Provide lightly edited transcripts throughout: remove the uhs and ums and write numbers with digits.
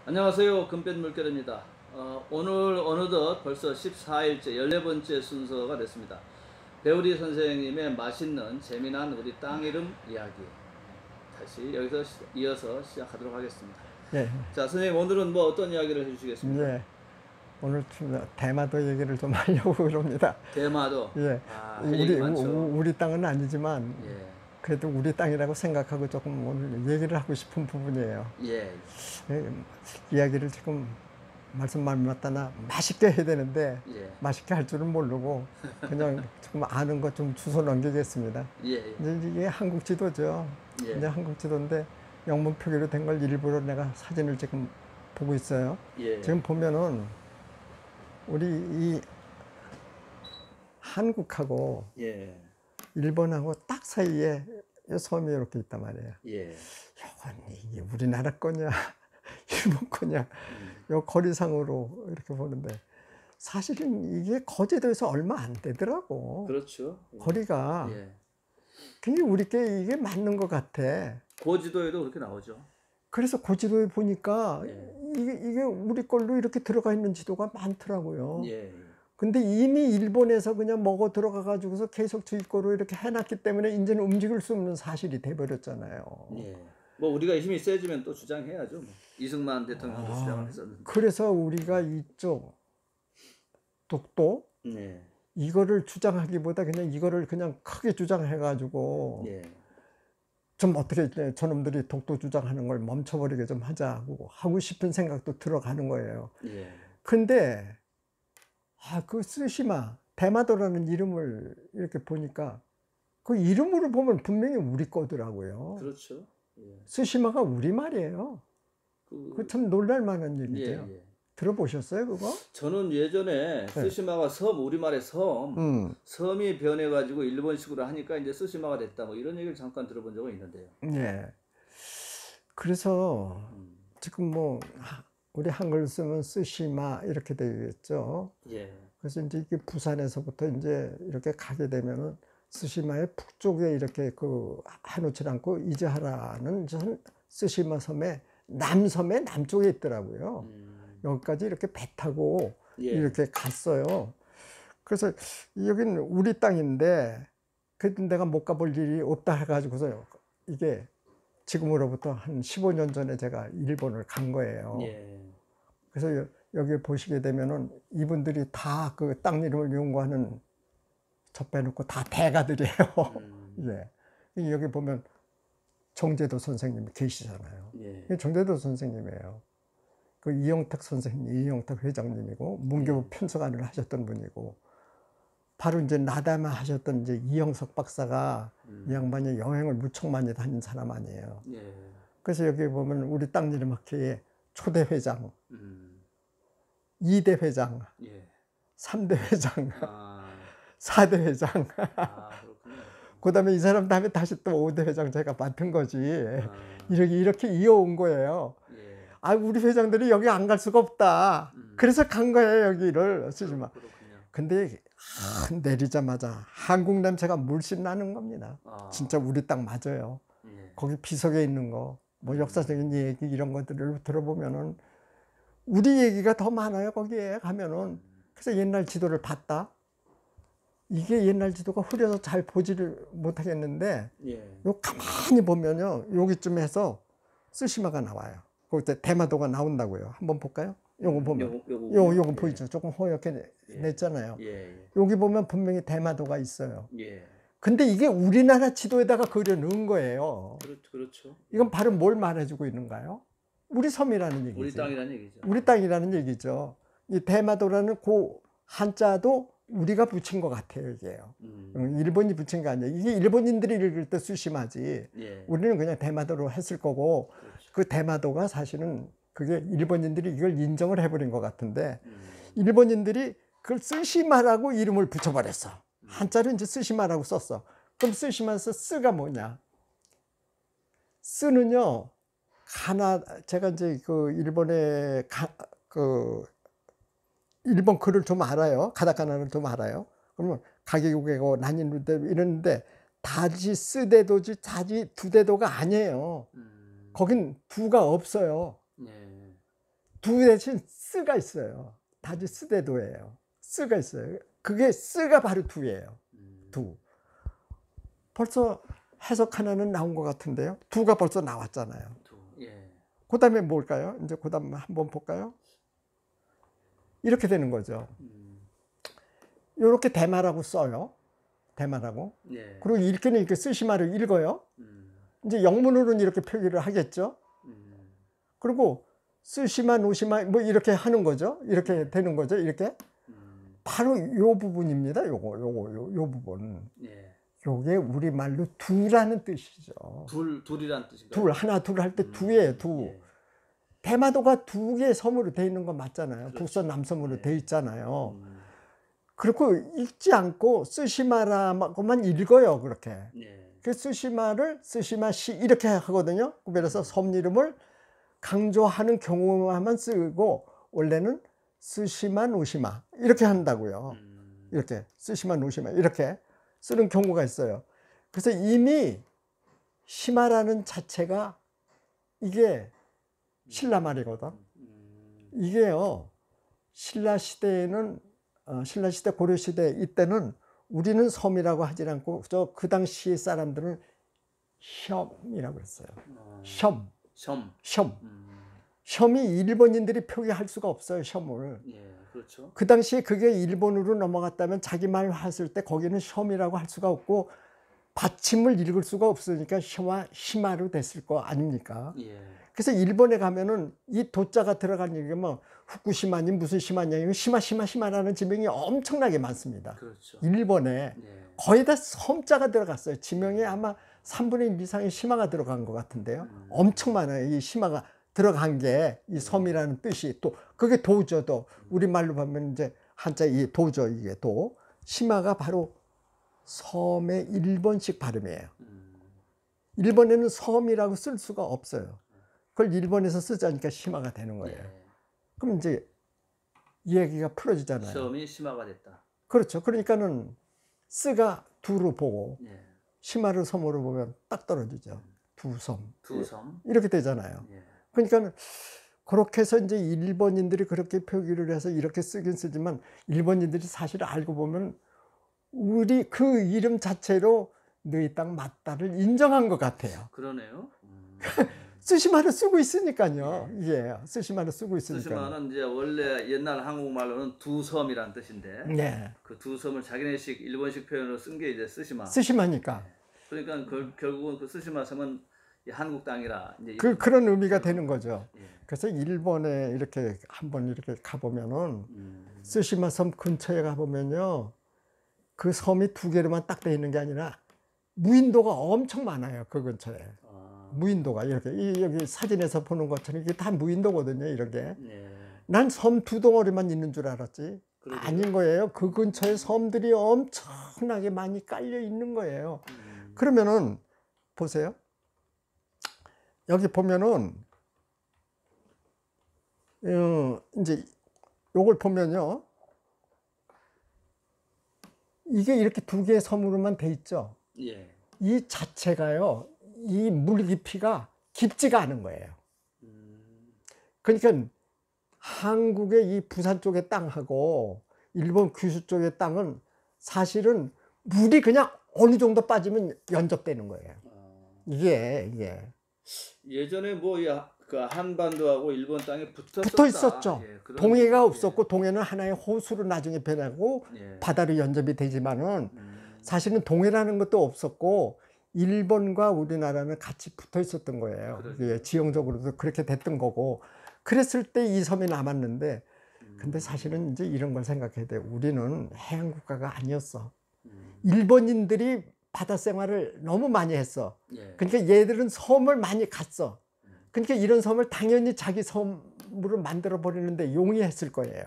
안녕하세요. 금빛 물결입니다. 오늘 어느덧 벌써 14일째, 14번째 순서가 됐습니다. 배우리 선생님의 맛있는 재미난 우리 땅 이름 이야기. 다시 여기서 이어서 시작하도록 하겠습니다. 예, 자, 선생님 오늘은 뭐 어떤 이야기를 해주시겠습니까? 예. 오늘 좀 대마도 얘기를 좀 하려고 그럽니다. 대마도. 예, 할 얘기 많죠. 우리 땅은 아니지만 예, 그래도 우리 땅이라고 생각하고 조금 오늘 얘기를 하고 싶은 부분이에요. 예, 예, 이야기를 지금 말씀만 맞다나 맛있게 해야 되는데 예, 맛있게 할 줄은 모르고 그냥 조금 아는 것 좀 주워 넘기겠습니다. 예, 이제 이게 한국 지도죠. 예, 이제 한국 지도인데 영문 표기로 된 걸 일부러 내가 사진을 지금 보고 있어요. 예, 지금 보면은 우리 이 한국하고 예, 일본하고 딱 사이에 섬이 이렇게 있단 말이에요. 예, 이건 이게 우리나라 거냐 일본 거냐 요 거리상으로 이렇게 보는데 사실은 이게 거제도에서 얼마 안 되더라고. 그렇죠. 거리가 예. 그게 우리께 이게 맞는 것 같아. 고지도에도 그렇게 나오죠. 그래서 고지도에 보니까 예. 이게 우리 걸로 이렇게 들어가 있는 지도가 많더라고요. 예, 근데 이미 일본에서 그냥 먹어 들어가 가지고서 계속 주입고로 이렇게 해놨기 때문에 이제는 움직일 수 없는 사실이 돼버렸잖아요. 예. 뭐 우리가 힘이 세지면 또 주장해야죠. 뭐. 이승만 대통령도 주장을 했었는데. 그래서 우리가 이쪽 독도 예, 이거를 주장하기보다 그냥 이거를 그냥 크게 주장해 가지고 예, 좀 어떻게 저놈들이 독도 주장하는 걸 멈춰버리게 좀 하자고 하고 싶은 생각도 들어가는 거예요. 예. 근데 그 쓰시마 대마도라는 이름을 이렇게 보니까 그 이름으로 보면 분명히 우리 거더라고요. 그렇죠. 예. 쓰시마가 우리말이에요. 그 참 놀랄 만한 예, 일이죠. 예. 들어보셨어요, 그거? 저는 예전에 쓰시마가 섬, 우리말의 섬, 섬이 변해가지고 일본식으로 하니까 이제 쓰시마가 됐다. 뭐 이런 얘기를 잠깐 들어본 적은 있는데요. 예. 그래서 지금 뭐 우리 한글 쓰면 쓰시마 이렇게 되어 있죠. 예, 그래서 이제 이게 부산에서부터 이제 이렇게 가게 되면은 쓰시마의 북쪽에 이렇게 해놓지 않고 이즈하라는 쓰시마 섬의 남섬의 남쪽에 있더라고요. 여기까지 이렇게 배 타고 예, 이렇게 갔어요. 그래서 여기는 우리 땅인데 그래도 내가 못 가볼 일이 없다 해가지고서 이게 지금으로부터 한 15년 전에 제가 일본을 간 거예요. 예, 그래서 여기 보시게 되면은 이분들이 다 그 땅 이름을 연구하는 저 빼놓고 다 대가들이에요. 예. 여기 보면 정제도 선생님이 계시잖아요. 예, 정제도 선생님이에요. 그 이영탁 선생님, 이영탁 회장님이고 문교부 편성관을 하셨던 분이고 바로 이제 나다마 하셨던 이제 이영석 박사가 이 양반이 여행을 무척 많이 다닌 사람 아니에요. 예, 그래서 여기 보면 우리 땅일음 학회의 초대 회장, 음, 2대 회장, 예. 3대 회장, 아, 4대 회장. 그렇군요. 그 다음에 이 사람 다음에 다시 또 5대 회장 제가 맡은 거지. 아, 이렇게 이어온 거예요. 예, 우리 회장들이 여기 안 갈 수가 없다. 그래서 간 거예요, 여기를. 쓰지마. 그렇군요. 근데 내리자마자 한국 냄새가 물씬 나는 겁니다. 진짜 우리 땅 맞아요. 예, 거기 비석에 있는 거, 뭐 역사적인 얘기 이런 것들을 들어보면은 우리 얘기가 더 많아요, 거기에 가면은. 그래서 옛날 지도를 봤다. 이게 옛날 지도가 흐려서 잘 보지를 못하겠는데, 예, 요 가만히 보면요, 여기쯤에서 쓰시마가 나와요. 그때 대마도가 나온다고요. 한번 볼까요? 요거 보면 요거 보이죠? 조금 허옇게 냈잖아요. 예, 여기 보면 분명히 대마도가 있어요. 예. 근데 이게 우리나라 지도에다가 그려 넣은 거예요. 그렇죠. 이건 바로 뭘 말해주고 있는가요? 우리 섬이라는 얘기죠. 우리 땅이라는 얘기죠. 우리 땅이라는 얘기죠. 이 대마도라는 그 한자도 우리가 붙인 것 같아요, 이게요. 일본이 붙인 거 아니에요. 이게 일본인들이 읽을 때 수심하지. 예, 우리는 그냥 대마도로 했을 거고, 그렇죠. 그 대마도가 사실은 그게 일본인들이 이걸 인정을 해버린 것 같은데, 일본인들이 그걸 쓰시마라고 이름을 붙여버렸어. 한자를 이제 쓰시마라고 썼어. 그럼 쓰시마에서 쓰가 뭐냐? 쓰는요, 제가 이제 그 일본의 일본 글을 좀 알아요. 가다카나를 좀 알아요. 그러면 가게국이고 난인루대 이러는데 다지 쓰대도지 자지 두대도가 아니에요. 거긴 두가 없어요. 예, 두 대신 쓰가 있어요. 다지 쓰대도예요. 쓰가 있어요. 그게 쓰가 바로 두예요. 두. 벌써 해석 하나는 나온 것 같은데요. 두가 벌써 나왔잖아요. 두. 예. 그 다음에 뭘까요? 이제 그 다음 한번 볼까요? 이렇게 되는 거죠. 이렇게 대마라고 써요. 대마라고. 예. 그리고 읽기는 이렇게 쓰시마를 읽어요. 이제 영문으로는 이렇게 표기를 하겠죠. 그리고 쓰시마, 노시마 뭐 이렇게 하는 거죠. 이렇게 되는 거죠. 이렇게. 바로 요 부분입니다. 요 부분. 예. 요게 우리말로 두라는 뜻이죠. 둘이란 뜻인가요? 둘, 하나, 둘 할 때 두예요, 두. 예. 대마도가 두 개의 섬으로 돼 있는 거 맞잖아요. 그렇죠. 북섬, 남섬으로 예. 돼 있잖아요. 그리고 읽지 않고 쓰시마라고만 읽어요, 그렇게. 예. 그 쓰시마를 쓰시마시 이렇게 하거든요. 그래서 섬 이름을 강조하는 경우만 쓰고 원래는 쓰시마, 노시마 이렇게 한다고요. 이렇게 쓰시마, 노시마 이렇게 쓰는 경우가 있어요. 그래서 이미 시마라는 자체가 이게 신라 말이거든. 이게요, 신라 시대에는 신라 시대, 고려 시대 이때는 우리는 섬이라고 하지 않고 그 당시 사람들은 셩이라고 했어요. 셩. 셩이 일본인들이 표기할 수가 없어요. 셩을. 예, 그렇죠. 그 당시에 그게 일본으로 넘어갔다면 자기 말 했을 때 거기는 셩이라고 할 수가 없고 받침을 읽을 수가 없으니까 셔와 시마로 됐을 거 아닙니까? 예. 그래서 일본에 가면은 이 도자가 들어간 얘기 뭐 후쿠시마니 무슨 시마냐 이거 시마라는 지명이 엄청나게 많습니다. 그렇죠. 일본에 예. 거의 다 섬자가 들어갔어요. 지명에 아마 3분의 1 이상의 시마가 들어간 것 같은데요. 엄청 많아요. 이 시마가 들어간 게 이 섬이라는 뜻이 또 그게 도저도 우리말로 보면 이제 한자 이 도저 이게 도 시마가 바로 섬의 일본식 발음이에요. 일본에는 섬이라고 쓸 수가 없어요. 그걸 일본에서 쓰자니까 시마가 되는 거예요. 예. 그럼 이제 이야기가 풀어지잖아요. 섬이 심화가 됐다. 그렇죠. 그러니까는 쓰가 두로 보고 예. 시마를 섬으로 보면 딱 떨어지죠. 두 섬. 두 섬. 이렇게 되잖아요. 예. 그러니까 그렇게 해서 이제 일본인들이 그렇게 표기를 해서 이렇게 쓰긴 쓰지만 일본인들이 사실 알고 보면 우리 그 이름 자체로 너희 땅 맞다를 인정한 것 같아요. 그러네요. 쓰시마를 쓰고 있으니까요. 이게 쓰시마를 쓰고 있으니까. 쓰시마는 이제 원래 옛날 한국말로는 두 섬이란 뜻인데 네. 그 두 섬을 자기네식 일본식 표현으로 쓴 게 이제 쓰시마. 쓰시마니까. 그러니까 결국은 그 쓰시마 섬은 이 한국 땅이라 이제 그런 의미가 되는 거죠. 예. 그래서 일본에 이렇게 한번 이렇게 가보면은 쓰시마 섬 근처에 가보면요. 그 섬이 두 개로만 딱 돼 있는 게 아니라 무인도가 엄청 많아요. 그 근처에. 무인도가 이렇게 여기 사진에서 보는 것처럼 이게 다 무인도거든요. 이렇게. 예. 난 섬 두 덩어리만 있는 줄 알았지. 그러게요. 아닌 거예요. 그 근처에 섬들이 엄청나게 많이 깔려 있는 거예요. 그러면은 보세요. 여기 보면은 이제 요걸 보면요. 이게 이렇게 두 개의 섬으로만 돼 있죠. 예. 이 자체가요. 이 물 깊이가 깊지가 않은 거예요. 그러니까 한국의 이 부산 쪽의 땅하고 일본 규슈 쪽의 땅은 사실은 물이 그냥 어느 정도 빠지면 연접되는 거예요. 이게 예전에 뭐 그 한반도하고 일본 땅이 붙어 있었죠. 예, 동해가 없었고 동해는 하나의 호수로 나중에 변하고 예. 바다로 연접이 되지만은 사실은 동해라는 것도 없었고 일본과 우리나라는 같이 붙어 있었던 거예요. 그렇죠. 예, 지형적으로도 그렇게 됐던 거고 그랬을 때 이 섬이 남았는데 근데 사실은 이제 이런 걸 생각해야 돼. 우리는 해양 국가가 아니었어. 일본인들이 바다 생활을 너무 많이 했어. 예. 그러니까 얘들은 섬을 많이 갔어. 그러니까 이런 섬을 당연히 자기 섬으로 만들어 버리는데 용이했을 거예요.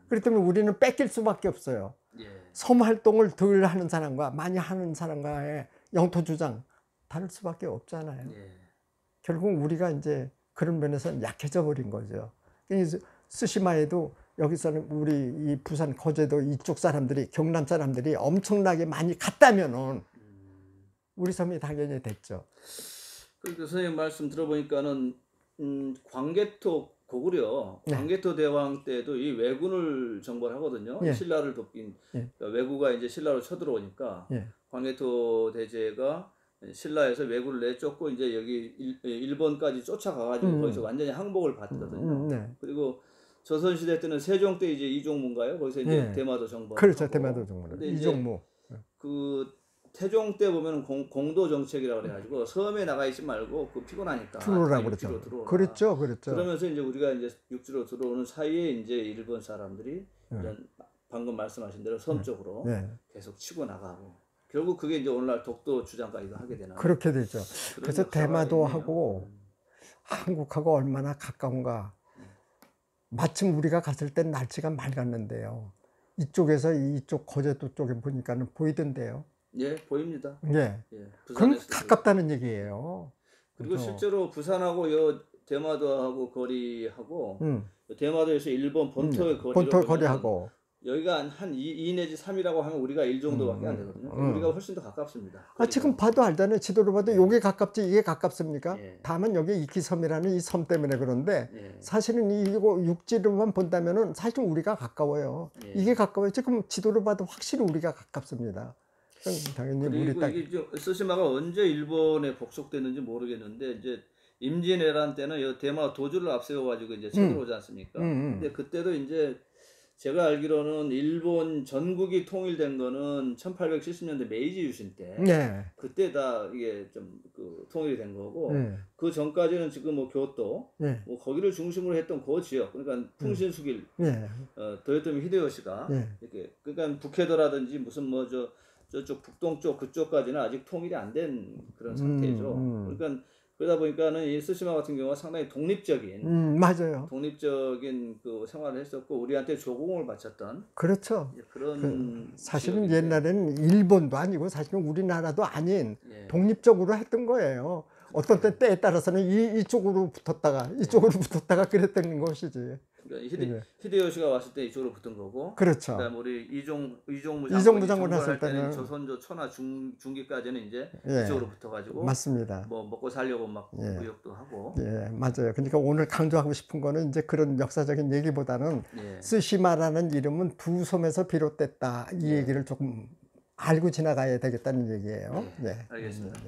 그렇기 때문에 우리는 뺏길 수밖에 없어요. 예. 섬 활동을 덜 하는 사람과 많이 하는 사람과의 영토 주장 다를 수밖에 없잖아요. 예. 결국 우리가 이제 그런 면에서는 약해져 버린 거죠. 스시마에도 여기서는 우리 이 부산 거제도 이쪽 사람들이 경남 사람들이 엄청나게 많이 갔다면은 우리 섬이 당연히 됐죠. 그러니까 선생님 말씀 들어보니까는 광개토 고구려 네. 광개토 대왕 때도 이 왜군을 정벌 하거든요. 예. 신라를 돕긴 예. 그러니까 왜구가 이제 신라로 쳐들어오니까 예. 광개토 대제가 신라에서 왜구를 내쫓고 이제 여기 일본까지 쫓아가가지고 거기서 완전히 항복을 받거든요. 네. 그리고 조선 시대 때는 세종 때 이제 이종무인가요? 거기서 이제 예. 대마도 정벌. 그렇죠. 대마도 정말 근데 이제 이종무. 그 태종 때 보면 공도 정책이라고 그래가지고 섬에 나가 있지 말고 그 피곤하니까 들어오라고 육지로 그랬죠. 들어오라. 그랬죠. 그랬죠. 그러면서 이제 우리가 이제 육지로 들어오는 사이에 이제 일본 사람들이 네. 이런 방금 말씀하신 대로 섬 쪽으로 네. 계속 치고 나가고 결국 그게 이제 오늘날 독도 주장까지도 하게 되는 그렇게 되죠. 그런 그래서 역사가 대마도하고 있네요. 한국하고 얼마나 가까운가. 마침 우리가 갔을 땐 날씨가 맑았는데요. 이쪽에서 이쪽 거제도 쪽에 보니까는 보이던데요. 예, 보입니다. 예. 예, 그럼 부산에서도 가깝다는 얘기예요. 그리고 그래서, 실제로 부산하고 요 대마도하고 거리하고 대마도에서 일본 본토의 거리로 본토 보면은 거리하고. 여기가 한 2 내지 3이라고 하면 우리가 1 정도밖에 안 되거든요. 우리가 훨씬 더 가깝습니다. 아, 지금 봐도 알잖아요. 지도로 봐도 요게 가깝지 이게 가깝습니까? 예. 다만 여기 이키섬이라는 이 섬 때문에 그런데 예. 사실은 이거 육지로만 본다면은 사실 우리가 가까워요. 예. 이게 가까워요. 지금 지도로 봐도 확실히 우리가 가깝습니다. 그럼 당연히 우리 그리고 땅. 이게 쓰시마가 언제 일본에 복속됐는지 모르겠는데 이제 임진왜란 때는 이 대마 도주를 앞세워 가지고 이제 쳐들어오지 않습니까? 근데 그때도 이제 제가 알기로는 일본 전국이 통일된 거는 1870년대 메이지 유신 때 네. 그때 다 이게 좀 그 통일이 된 거고 네. 그 전까지는 지금 뭐 교토 네. 뭐 거기를 중심으로 했던 그 지역 그러니까 풍신수길 네. 도요토미 히데요시가 네. 이렇게 그러니까 북해도라든지 무슨 뭐 저쪽 북동쪽 그쪽까지는 아직 통일이 안 된 그런 상태죠. 그러니까 그러다 보니까는 이 스시마 같은 경우가 상당히 독립적인 맞아요. 독립적인 그 생활을 했었고 우리한테 조공을 바쳤던 그렇죠. 그런 사실은 지역인데, 옛날에는 일본도 아니고 사실은 우리나라도 아닌 예. 독립적으로 했던 거예요. 어떤 때에 따라서는 이쪽으로 붙었다가 이쪽으로 붙었다가 그랬던 것이지. 그러니까 히데요시가 왔을 때 이쪽으로 붙은 거고, 그렇죠. 그다음 우리 이종무 이종무 장군 정벌할 했을 때는 조선조 천하 중기까지는 이제 예. 이쪽으로 붙어가지고 맞습니다. 뭐 먹고 살려고 막 예. 무역도 하고, 예, 맞아요. 그러니까 오늘 강조하고 싶은 거는 이제 그런 역사적인 얘기보다는 예. 쓰시마라는 이름은 두 섬에서 비롯됐다. 이 예. 얘기를 조금 알고 지나가야 되겠다는 얘기예요. 네. 알겠습니다.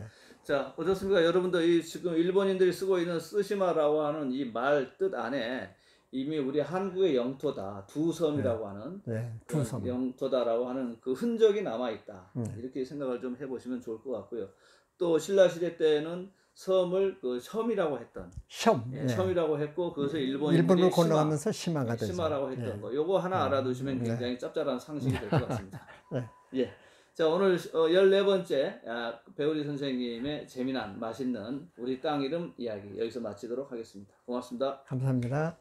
자, 어떻습니까? 여러분들 이 지금 일본인들이 쓰고 있는 쓰시마라고 하는 이 말 뜻 안에 이미 우리 한국의 영토다, 두 섬이라고 하는 네, 두 섬. 영토다라고 하는 그 흔적이 남아 있다. 이렇게 생각을 좀 해보시면 좋을 것 같고요. 또 신라 시대 때는 섬을 그 섬이라고 했던, 섬. 예, 네. 섬이라고 했고 그것을 일본인들이 일본으로 건너가면서 시마가 되죠. 시마라고 했던 거. 요거 하나 알아두시면 굉장히 짭짤한 상식이 될 것 같습니다. 네. 예. 자, 오늘 14번째 배우리 선생님의 재미난 맛있는 우리 땅 이름 이야기 여기서 마치도록 하겠습니다. 고맙습니다. 감사합니다.